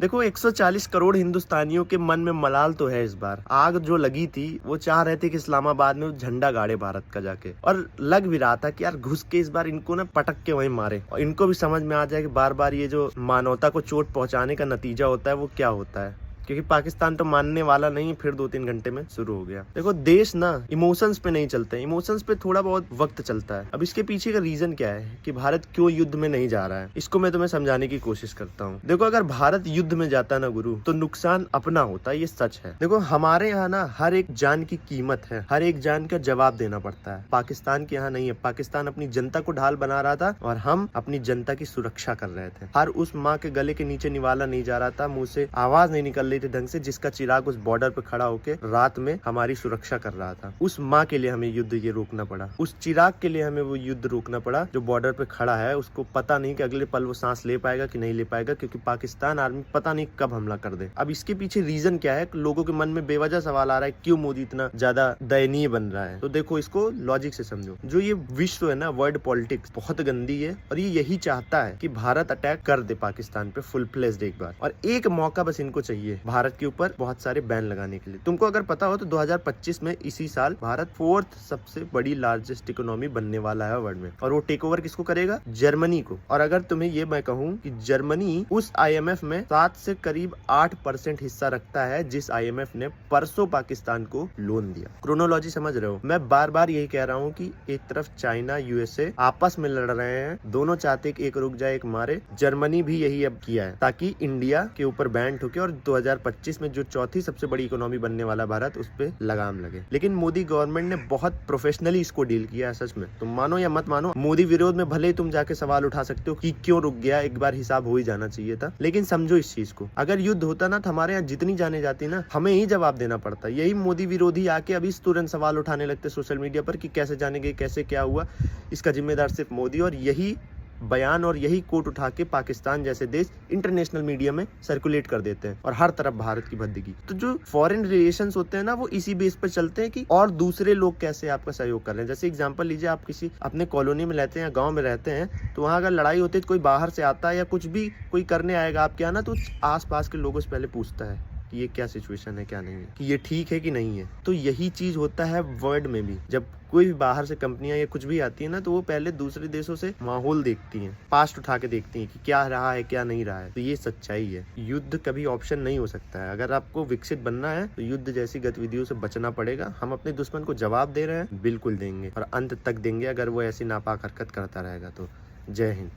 देखो 140 करोड़ हिंदुस्तानियों के मन में मलाल तो है। इस बार आग जो लगी थी वो चाह रहे थे कि इस्लामाबाद में झंडा गाड़े भारत का जाके, और लग भी रहा था कि यार घुस के इस बार इनको ना पटक के वहीं मारे, और इनको भी समझ में आ जाए कि बार बार ये जो मानवता को चोट पहुंचाने का नतीजा होता है वो क्या होता है, क्योंकि पाकिस्तान तो मानने वाला नहीं। फिर 2-3 घंटे में शुरू हो गया। देखो देश ना इमोशंस पे नहीं चलते, इमोशंस पे थोड़ा बहुत वक्त चलता है। अब इसके पीछे का रीजन क्या है कि भारत क्यों युद्ध में नहीं जा रहा है, इसको मैं तुम्हें समझाने की कोशिश करता हूँ। देखो अगर भारत युद्ध में जाता ना गुरु, तो नुकसान अपना होता, ये सच है। देखो हमारे यहाँ ना हर एक जान की कीमत है, हर एक जान का जवाब देना पड़ता है। पाकिस्तान के यहाँ नहीं है। पाकिस्तान अपनी जनता को ढाल बना रहा था और हम अपनी जनता की सुरक्षा कर रहे थे। हर उस माँ के गले के नीचे निवाला नहीं जा रहा था, मुंह से आवाज नहीं निकल रही थी ढंग से, जिसका चिराग उस बॉर्डर पे खड़ा होके रात में हमारी सुरक्षा कर रहा था। उस माँ के लिए हमें युद्ध ये रोकना पड़ा, उस चिराग के लिए हमें वो युद्ध रोकना पड़ा जो बॉर्डर पे खड़ा है। उसको पता नहीं कि अगले पल वो सांस ले पाएगा कि नहीं ले पाएगा, क्योंकि पाकिस्तान आर्मी पता नहीं कब हमला कर दे। अब इसके पीछे रीजन क्या है? लोगों के मन में बेवजह सवाल आ रहा है क्यों मोदी इतना ज्यादा दयनीय बन रहा है। तो देखो इसको लॉजिक से समझो। जो ये विश्व है ना, वर्ल्ड पॉलिटिक्स बहुत गंदी है, और ये यही चाहता है कि भारत अटैक कर दे पाकिस्तान पे फुल फ्लेज्ड एक बार, और एक मौका बस इनको चाहिए भारत के ऊपर बहुत सारे बैन लगाने के लिए। तुमको अगर पता हो तो 2025 में इसी साल भारत 4th सबसे बड़ी लार्जेस्ट इकोनॉमी बनने वाला है वर्ल्ड में, और वो टेक ओवर किसको करेगा? जर्मनी को। और अगर तुम्हें ये मैं कहूँ कि जर्मनी उस IMF में 7 से करीब 8% हिस्सा रखता है, जिस IMF ने परसों पाकिस्तान को लोन दिया। क्रोनोलॉजी समझ रहे हो? मैं बार बार यही कह रहा हूँ कि एक तरफ चाइना USA आपस में लड़ रहे हैं, दोनों चाहते कि एक रुक जाए एक मारे। जर्मनी भी यही अब किया है ताकि इंडिया के ऊपर बैन ठोके और 2025 में जो चौथी सबसे बड़ी इकोनॉमी बनने वाला भारत, उस पे लगाम लगे। लेकिन मोदी गवर्नमेंट ने बहुत प्रोफेशनली इसको डील किया है। सच में तुम मानो या मत मानो, मोदी विरोध में भले ही तुम जाके सवाल उठा सकते हो कि क्यों रुक गया, एक बार हिसाब हो ही जाना चाहिए था। लेकिन समझो इस चीज को, अगर युद्ध होता ना तो हमारे यहाँ जितनी जाने जाती ना, हमें ही जवाब देना पड़ता। यही मोदी विरोधी आके अभी तुरंत सवाल उठाने लगते सोशल मीडिया पर कि कैसे जाने गए, कैसे क्या हुआ। इसका जिम्मेदार सिर्फ मोदी, और यही बयान और यही कोट उठा के पाकिस्तान जैसे देश इंटरनेशनल मीडिया में सर्कुलेट कर देते हैं, और हर तरफ भारत की भद्दगी। तो जो फॉरेन रिलेशंस होते हैं ना, वो इसी बेस पर चलते हैं कि और दूसरे लोग कैसे आपका सहयोग कर रहे हैं। जैसे एग्जांपल लीजिए, आप किसी अपने कॉलोनी में रहते हैं या गांव में रहते हैं, तो वहाँ अगर लड़ाई होती है तो कोई बाहर से आता है या कुछ भी कोई करने आएगा आपके यहाँ ना, तो आस पास के लोगों से पहले पूछता है कि ये क्या सिचुएशन है, क्या नहीं है, कि ये ठीक है कि नहीं है। तो यही चीज होता है वर्ल्ड में भी। जब कोई भी बाहर से कंपनियां या कुछ भी आती है ना, तो वो पहले दूसरे देशों से माहौल देखती हैं, पास्ट उठा के देखती हैं कि क्या रहा है क्या नहीं रहा है। तो ये सच्चाई है। युद्ध कभी ऑप्शन नहीं हो सकता है। अगर आपको विकसित बनना है तो युद्ध जैसी गतिविधियों से बचना पड़ेगा। हम अपने दुश्मन को जवाब दे रहे हैं, बिल्कुल देंगे, और अंत तक देंगे अगर वो ऐसी नापाक हरकत करता रहेगा तो। जय हिंद।